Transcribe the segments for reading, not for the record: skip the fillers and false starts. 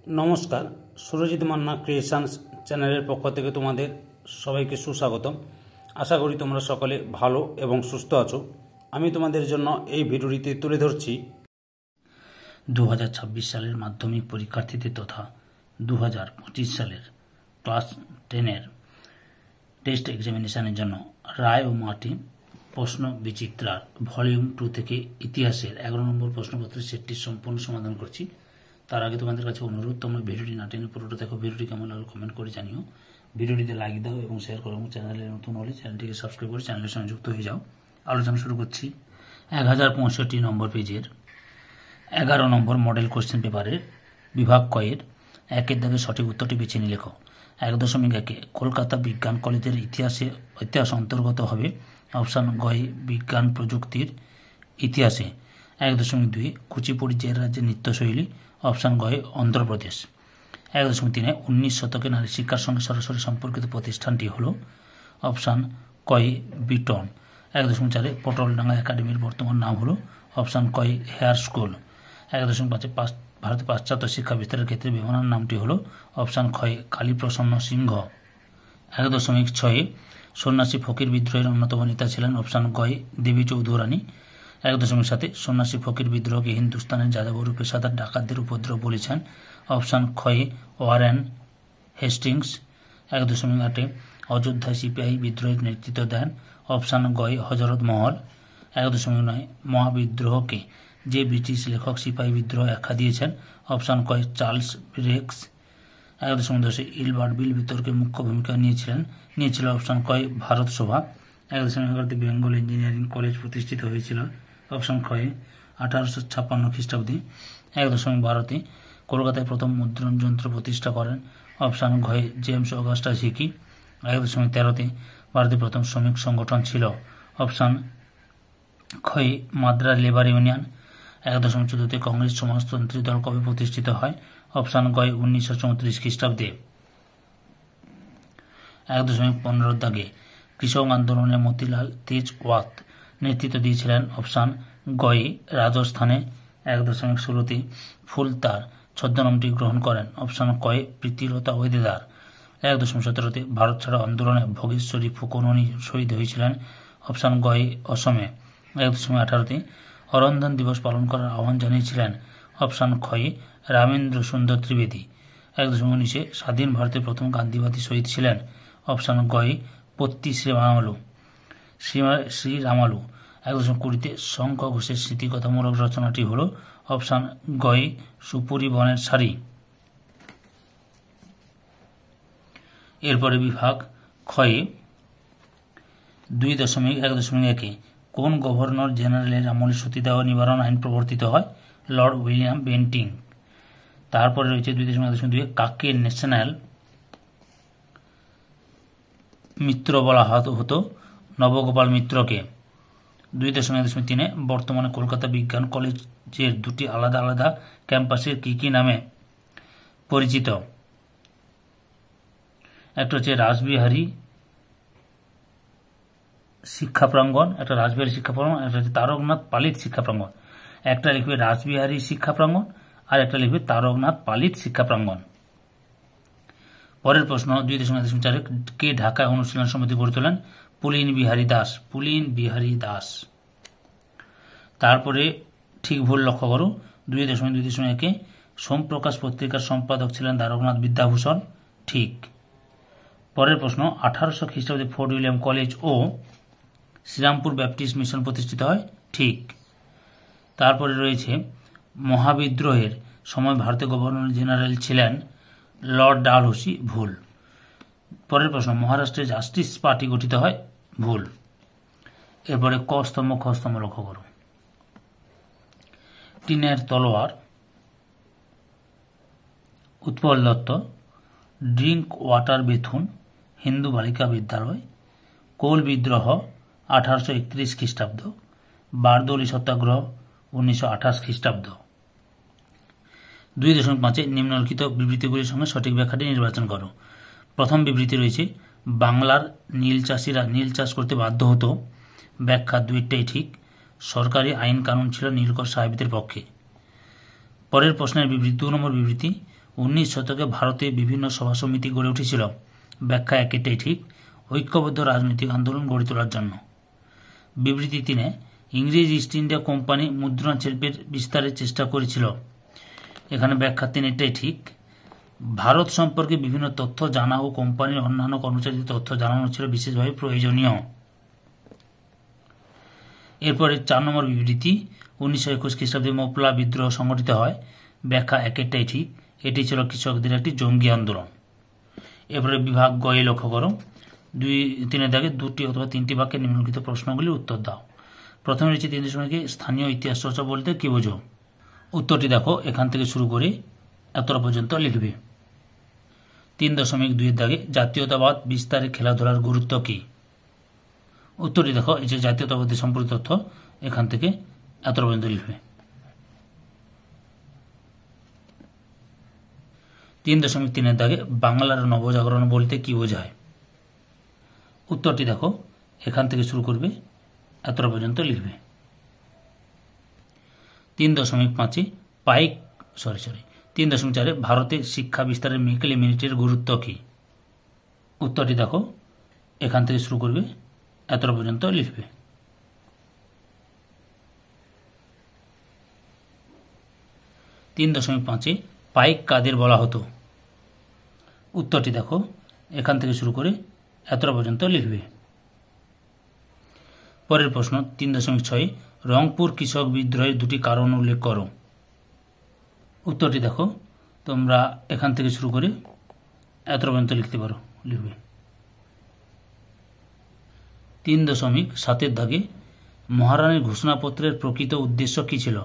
নমস্কার, সুরজিৎ মান্না ক্রিয়েশনস চ্যানেলের পক্ষ থেকে তোমাদের সবাইকে সুস্বাগতম। আশা করি তোমরা সকলে ভালো এবং সুস্থ আছো। আমি তোমাদের জন্য এই ভিডিওটিতে তুলে ধরছি 2026 সালের মাধ্যমিক পরীক্ষার্থীদের তথা 2025 সালের ক্লাস 10-এর টেস্ট এক্সামিনেশনের জন্য রায় ও মাটি প্রশ্ন বিচিত্রার ভলিউম 2 থেকে ইতিহাসের 11 নম্বর প্রশ্নপত্রের সেটটির সম্পূর্ণ সমাধান করছি। তার আগে তোমাদের কাছে অনুরোধ, তোমরা ভিডিওটি না টেনে পুরোটা দেখো। ভিডিওটি কেমন লাগলো কমেন্ট করে জানিও। ভিডিওটিতে লাইক দাও এবং শেয়ার করো এবং চ্যানেলে নতুন হলে চ্যানেলটিকে সাবস্ক্রাইব করে চ্যানেলের সঙ্গে যুক্ত হয়ে যাও। আলোচনা শুরু করছি 1065 নম্বর পেজের 11 নম্বর মডেল কোশ্চেন পেপারের বিভাগ কয়ের একের দাগে সঠিক উত্তরটি বেছে নিয়ে লেখো। 1.1 কলকাতা বিজ্ঞান কলেজের ইতিহাস অন্তর্গত হবে অপশান গয়ে বিজ্ঞান প্রযুক্তির ইতিহাসে। 1.2 কুচিপুড়ি যে রাজ্যের নৃত্যশৈলী অপশান গয়ে অন্ধ্রপ্রদেশ। 1.3 19 শতকে নারী শিক্ষার সঙ্গে সরাসরি সম্পর্কিত প্রতিষ্ঠানটি হল অপশান কয়ে বিটন। 1.4 পটলডাঙ্গা একাডেমির বর্তমান নাম হল অপশান কয়ে হেয়ার স্কুল। 1.5 ভারতের পাশ্চাত্য শিক্ষা বিস্তারের ক্ষেত্রে বেমানার নামটি হল অপশান ক্ষয়ে কালীপ্রসন্ন সিংহ। 1.6 সন্ন্যাসী ফকির বিদ্রোহের অন্যতম নেতা ছিলেন অপশান গয়ে দেবী চৌধুরানী। 1.7 সন্ন্যাসী ফকির বিদ্রোহকে হিন্দুস্তানের যাযাবর পেশাদার ডাকাতদের উপদ্রব বলেছেন অপশান ক্ষয়ে ওয়ারেন হেস্টিংস। 1.8 অযোধ্যায় সিপিআই বিদ্রোহের নেতৃত্ব দেন অপশান গয়ে হজরত মহল। 1.9 মহাবিদ্রোহকে যে ব্রিটিশ লেখক সিপাহী বিদ্রোহ আখ্যা দিয়েছেন অপশান কয়ে চার্লস ব্রেক্স। 1.10 ইলবার্ট বিল বিতর্কে মুখ্য ভূমিকা নিয়েছিল অপশান কয়ে ভারত সভা। 1.11 বেঙ্গল ইঞ্জিনিয়ারিং কলেজ প্রতিষ্ঠিত হয়েছিল অপশান ক্ষয়ে 1856 খ্রিস্টাব্দে। 1.12 কলকাতায় প্রথম মুদ্রণ যন্ত্র প্রতিষ্ঠা করেন অপশান ঘয়ে জেমস অগাস্টাস হিকি। 1.13 ভারতের প্রথম শ্রমিক সংগঠন ছিল অপশান ক্ষয়ে মাদ্রাজ লেবার ইউনিয়ন। 1.14 কংগ্রেস সমাজতন্ত্রী দল কবে প্রতিষ্ঠিত হয় অপশান গয়ে 1934 খ্রিস্টাব্দে। 1.15 দাগে কৃষক আন্দোলনে মতিলাল তেজওয়াত নেতৃত্ব দিয়েছিলেন অপশান গয়ে রাজস্থানে। 1.16 ফুল তার ছদ্মনামটি গ্রহণ করেন অপশান কয়ে প্রীতিলতা ওয়েদেদার। 1.17 ভারত ছাড়া আন্দোলনে ভোগেশ্বরী ফুকননী শহীদ হয়েছিলেন অপশান গয়ে অসমে। 1.18 অরন্ধন দিবস পালন করার আহ্বান জানিয়েছিলেন অপশান ক্ষয়ে রামেন্দ্র সুন্দর ত্রিবেদী। 1.19 স্বাধীন ভারতের প্রথম গান্ধীবাদী শহীদ ছিলেন অপশান গয়ে পত্তি শ্রীরামালু। 1.20 শঙ্খ ঘোষের স্মৃতিকথামূলক রচনাটি হল অপশান গয়ে সুপুরি বনের সারি। এরপরে বিভাগ ক্ষয়ে 2.1 কোন গভর্নর জেনারেলের আমলে সতীদাহ নিবারণ আইন প্রবর্তিত হয় লর্ড উইলিয়াম বেন্টিং। তারপরে রয়েছে 2.2 কাকে ন্যাশনাল মিত্র বলা হতো নবগোপাল মিত্রকে। 2.3 বর্তমানে কলকাতা বিজ্ঞান কলেজের দুটি আলাদা আলাদা ক্যাম্পাসের কি নামে পরিচিত। একটা হচ্ছে রাসবিহারী শিক্ষা প্রাঙ্গণ, একটা হচ্ছে তারকনাথ পালিত শিক্ষা প্রাঙ্গণ। একটা লিখবে রাসবিহারী শিক্ষা প্রাঙ্গণ আর একটা লিখবে তারকনাথ পালিত শিক্ষা প্রাঙ্গণ। পরের প্রশ্ন 2.4 কে ঢাকায় অনুশীলন সমিতি গড়ে তোলেন পুলিন বিহারী দাস। তারপরে ঠিক ভুল লক্ষ্য করো। 2.2 সোমপ্রকাশ পত্রিকার সম্পাদক ছিলেন দ্বারকনাথ বিদ্যাভূষণ, ঠিক। পরের প্রশ্ন 1800 খ্রিস্টাব্দে ফোর্ট উইলিয়াম কলেজ ও শ্রীরামপুর ব্যাপটিস্ট মিশন প্রতিষ্ঠিত হয়, ঠিক। তারপরে রয়েছে মহাবিদ্রোহের সময় ভারতের গভর্নর জেনারেল ছিলেন লর্ড ডালহৌসি, ভুল। পরের প্রশ্ন মহারাষ্ট্রে জাস্টিস পার্টি গঠিত হয়, ভুল। এরপরে ক স্তম্ভ খ স্তম্ভ লক্ষ্য করো। টিনের তলোয়ার Utpal Dutta, drink water Bethune Hindu বালিকা বিদ্যালয়, কোল বিদ্রোহ 1831 খ্রিস্টাব্দ, বারদৌলি সত্যাগ্রহ 1928 খ্রিস্টাব্দ। 2.5 নিম্নলিখিত বিবৃতিগুলির সঙ্গে সঠিক ব্যাখ্যাটি নির্বাচন করো। প্রথম বিবৃতি রয়েছে বাংলার নীল চাষিরা নীল চাষ করতে বাধ্য হতো, ব্যাখ্যা দুইটাই ঠিক। সরকারি আইন কানুন ছিল নীলকর সাহেবদের পক্ষে। পরের প্রশ্নের বিবৃতি 2 নম্বর বিবৃতি 19 শতকে ভারতে বিভিন্ন সভা সমিতি গড়ে উঠেছিল। ব্যাখ্যা 1 এটাই ঠিক, ঐক্যবদ্ধ রাজনৈতিক আন্দোলন গড়ে তোলার জন্য। বিবৃতি 3 ইংরেজ ইস্ট ইন্ডিয়া কোম্পানি মুদ্রণ শিল্পের বিস্তারের চেষ্টা করেছিল। এখানে ব্যাখ্যা 3 এটাই ঠিক, ভারত সম্পর্কে বিভিন্ন তথ্য জানা ও কোম্পানির অন্যান্য কর্মচারীদের তথ্য জানানো ছিল বিশেষভাবে প্রয়োজনীয়। এরপরে 4 নম্বর বিবৃতি 1921 খ্রিস্টাব্দে মোপলা বিদ্রোহ সংগঠিত হয়। ব্যাখ্যা 1 এটাই ঠিক, এটি ছিল কৃষকদের একটি জঙ্গি আন্দোলন। এরপরে বিভাগ গয়ে লক্ষ্য করো, 2-3 দাগে 2টি অথবা 3টি বাক্যে নিম্নলিখিত প্রশ্নগুলির উত্তর দাও। প্রথমে রয়েছে 3.1 স্থানীয় ইতিহাস চর্চা বলতে কি বোঝো? উত্তরটি দেখো, এখান থেকে শুরু করে এতটা পর্যন্ত লিখবে। 3.2 দাগে জাতীয়তাবাদ বিস্তারে খেলাধুলার গুরুত্ব কি? উত্তরটি দেখো, এই যে জাতীয়তাবাদের সম্পর্কিত তথ্য, এখান থেকে এতটা পর্যন্ত লিখবে। 3.3 দাগে বাংলার নবজাগরণ বলতে কি বোঝায়? উত্তরটি দেখো, এখান থেকে শুরু করবে, এতটা পর্যন্ত লিখবে। 3.4 ভারতে শিক্ষা বিস্তারের মিকেল মিনিটের গুরুত্ব কি? উত্তরটি দেখো, এখান থেকে শুরু করবে, এতটা পর্যন্ত লিখবে। 3.5 পাইক কাদের বলা হতো? উত্তরটি দেখো, এখান থেকে শুরু করে এতটা পর্যন্ত লিখবে। পরের প্রশ্ন 3.6 রংপুর কৃষক বিদ্রোহের 2টি কারণ উল্লেখ করো। উত্তরটি দেখো, তোমরা এখান থেকে শুরু করে এতটা পর্যন্ত লিখতে পারো, লিখবে। 3.7 দাগে মহারানীর ঘোষণাপত্রের প্রকৃত উদ্দেশ্য কি ছিল?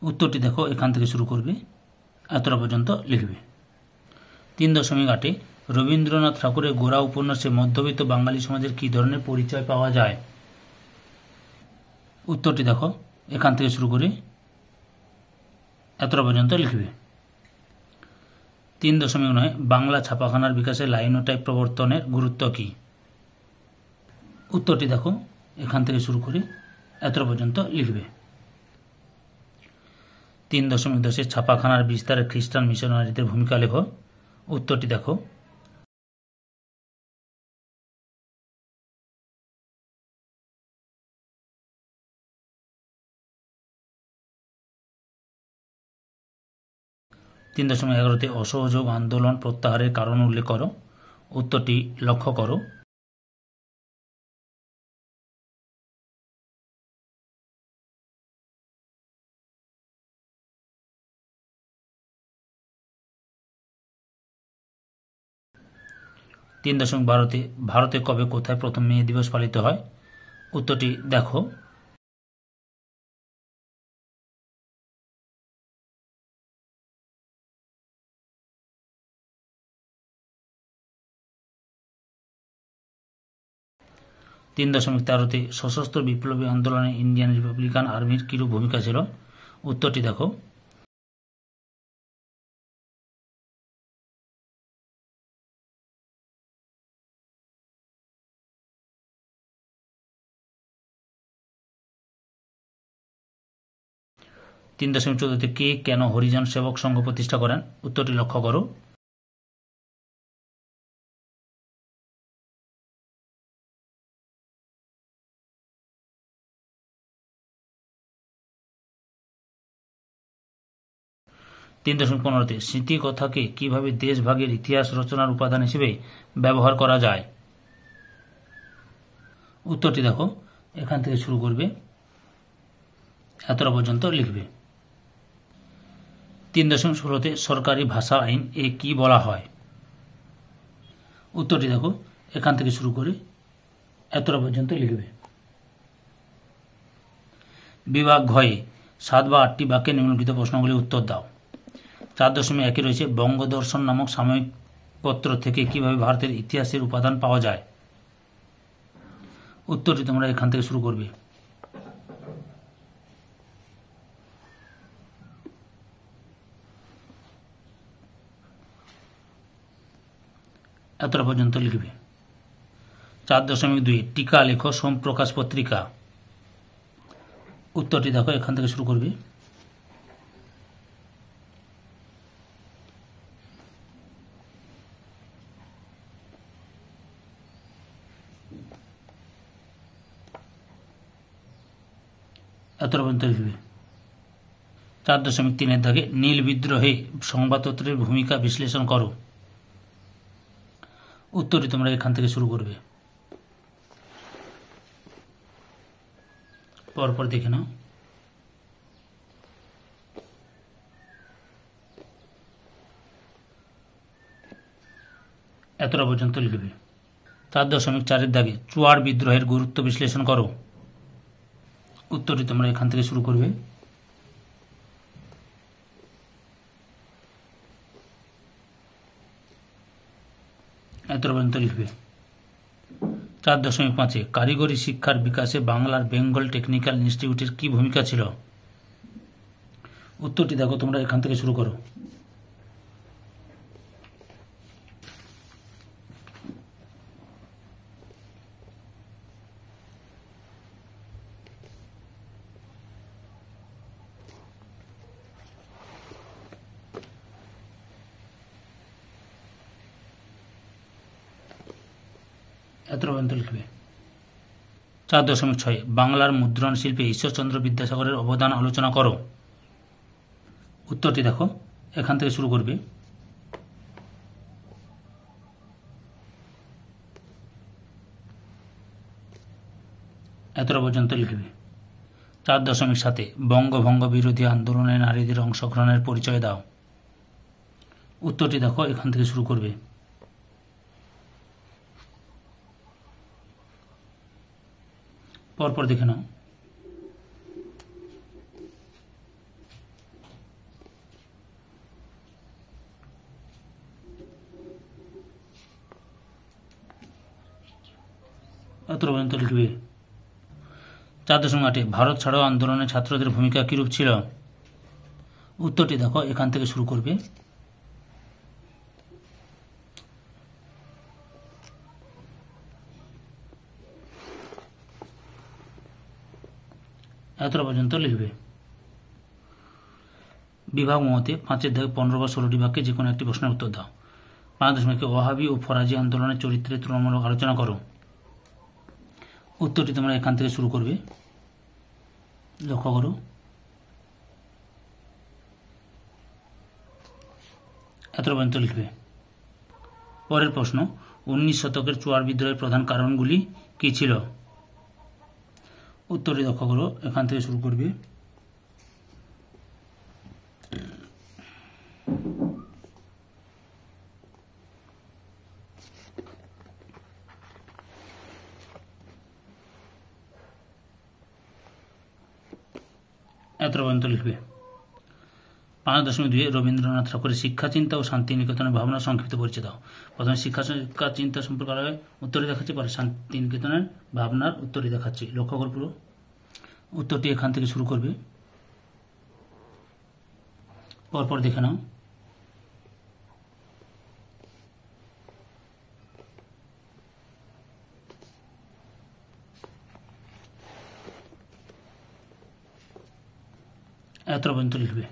উত্তরটি দেখো, এখান থেকে শুরু করবে, এতটা পর্যন্ত লিখবে। 3.8 রবীন্দ্রনাথ ঠাকুরের গোরা উপন্যাসে মধ্যবিত্ত বাঙালি সমাজের কী ধরনের পরিচয় পাওয়া যায়? উত্তরটি দেখো, এখান থেকে শুরু করে এতটা পর্যন্ত লিখবে। 3.9 বাংলা ছাপাখানার বিকাশে লাইনোটাইপ প্রবর্তনের গুরুত্ব কি? উত্তরটি দেখো, এখান থেকে শুরু করে এতটা পর্যন্ত লিখবে। 3.10 ছাপাখানার বিস্তারে খ্রিস্টান মিশনারিদের ভূমিকা লেখো। উত্তরটি দেখো, .11 অসহযোগ আন্দোলন প্রত্যাহারের কারণ উল্লেখ করো। উত্তরটি লক্ষ্য করো। 3.12 ভারতে কবে কোথায় প্রথম মে দিবস পালিত হয়? উত্তরটি দেখো। 3.13 সশস্ত্র বিপ্লবী আন্দোলনে ইন্ডিয়ান রিপাবলিকান আর্মির কিরূপ ভূমিকা ছিল? উত্তরটি দেখো। 3.14 কে কেন হরিজন সেবক সংঘ প্রতিষ্ঠা করেন? উত্তরটি লক্ষ্য করো। 3.15 স্মৃতিকথাকে কিভাবে দেশভাগের ইতিহাস রচনার উপাদান হিসেবে ব্যবহার করা যায়? উত্তরটি দেখো, এখান থেকে শুরু করবে, এতটা পর্যন্ত লিখবে। 3.16 সরকারি ভাষা আইন এ কি বলা হয়? উত্তরটি দেখো, এখান থেকে শুরু করে এতটা পর্যন্ত লিখবে। বিভাগ ঘয়ে 7 বা 8টি বাক্যে নিম্নলিখিত প্রশ্নগুলি উত্তর দাও। 4.1 রয়েছে বঙ্গদর্শন নামক সাময়িক পত্র থেকে কিভাবে ভারতের ইতিহাসের উপাদান পাওয়া যায়? উত্তরটি তোমরা এখান থেকে শুরু করবে। এতটা পর্যন্ত লিখবে। 4.2 টিকা লেখো সোমপ্রকাশ পত্রিকা। উত্তরটি দেখো, এখান থেকে শুরু করবে। এতটা পর্যন্ত লিখবে। 4.3 দাগে নীল বিদ্রোহে সংবাদপত্রের ভূমিকা বিশ্লেষণ করো। উত্তরটি তোমরা এখান থেকে শুরু করবে। পরপর দেখে নাও। এতটা পর্যন্ত লিখবে। 4.4 দাগে চুয়ার বিদ্রোহের গুরুত্ব বিশ্লেষণ করো। উত্তরটি তোমরা এখান থেকে শুরু করবে। এতটা পর্যন্ত লিখবে। 4.5 কারিগরি শিক্ষার বিকাশে বাংলার বেঙ্গল টেকনিক্যাল ইনস্টিটিউটের কি ভূমিকা ছিল। উত্তরটি দেখো তোমরা এখান থেকে শুরু করো। এতটা পর্যন্ত লিখবে। 4.6 বাংলার মুদ্রণ শিল্পে ঈশ্বরচন্দ্র বিদ্যাসাগরের অবদান আলোচনা করো। উত্তরটি দেখো এখান থেকে শুরু করবে। এতটা পর্যন্ত লিখবে। 4.7 বঙ্গভঙ্গ বিরোধী আন্দোলনে নারীদের অংশগ্রহণের পরিচয় দাও। উত্তরটি দেখো এখান থেকে শুরু করবে। পরপর দেখে নাও। এতটা পর্যন্ত লিখবে। 4.8 ভারত ছাড়াও আন্দোলনে ছাত্রদের ভূমিকা কিরূপ ছিল। উত্তরটি দেখো এখান থেকে শুরু করবে। এতটা পর্যন্ত লিখবে। বিভাগ মতে 5 দাগে 15 বা 16টি বাক্যে যে কোনো একটি প্রশ্নের উত্তর দাও। 5.1 ওয়াহাবি ও ফরাজি আন্দোলনের চরিত্রে তুলনামূলক আলোচনা করো। উত্তরটি তোমরা এখান থেকে শুরু করবে। লক্ষ্য করো। এতটা পর্যন্ত লিখবে। পরের প্রশ্ন 19 শতকের চুয়ার বিদ্রোহের প্রধান কারণগুলি কি ছিল। উত্তরটি লক্ষ্য করো এখান থেকে শুরু করবে। এতটা পর্যন্ত লিখবে। 5.2 রবীন্দ্রনাথ ঠাকুরের শিক্ষা চিন্তা ও শান্তিনিকেতনের ভাবনা সংক্ষিপ্ত পরিচয় দাও। প্রথমে শিক্ষা চিন্তা সম্পর্কে উত্তরটি দেখাচ্ছি, পরে শান্তিনিকেতনের ভাবনার উত্তরটি দেখাচ্ছি। লক্ষ্য কর পুরো। উত্তরটি এখান থেকে শুরু করবে। পরপর দেখে নাও। এতটা পর্যন্ত লিখবে।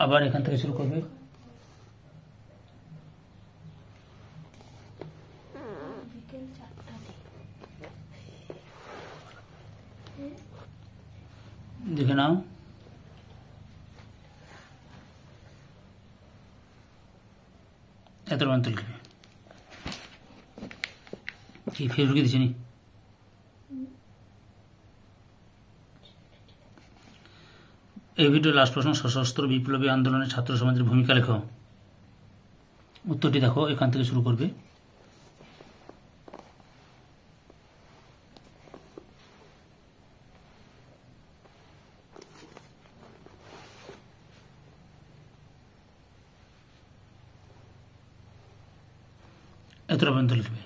আবার এখান থেকে শুরু করবে। দেখে নাও। এতটা পর্যন্ত লিখবে। কি ফের ঢুকিয়ে দিচ্ছি নি। এই ভিডিও লাস্ট প্রশ্ন, সশস্ত্র বিপ্লবী আন্দোলনে ছাত্র সমাজের ভূমিকা লেখো। উত্তরটি দেখো এখান থেকে শুরু করবে। এতটা পর্যন্ত লিখবে।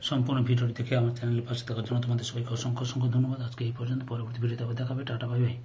সম্পূর্ণ ভিডিওটি দেখে আমার চ্যানেলের পাশে থাকার জন্য তোমাদের সবাইকে অসংখ্য অসংখ্য ধন্যবাদ। আজকে এই পর্যন্ত। পরবর্তী ভিডিওতে আবার দেখাবে। Tata, bye bye.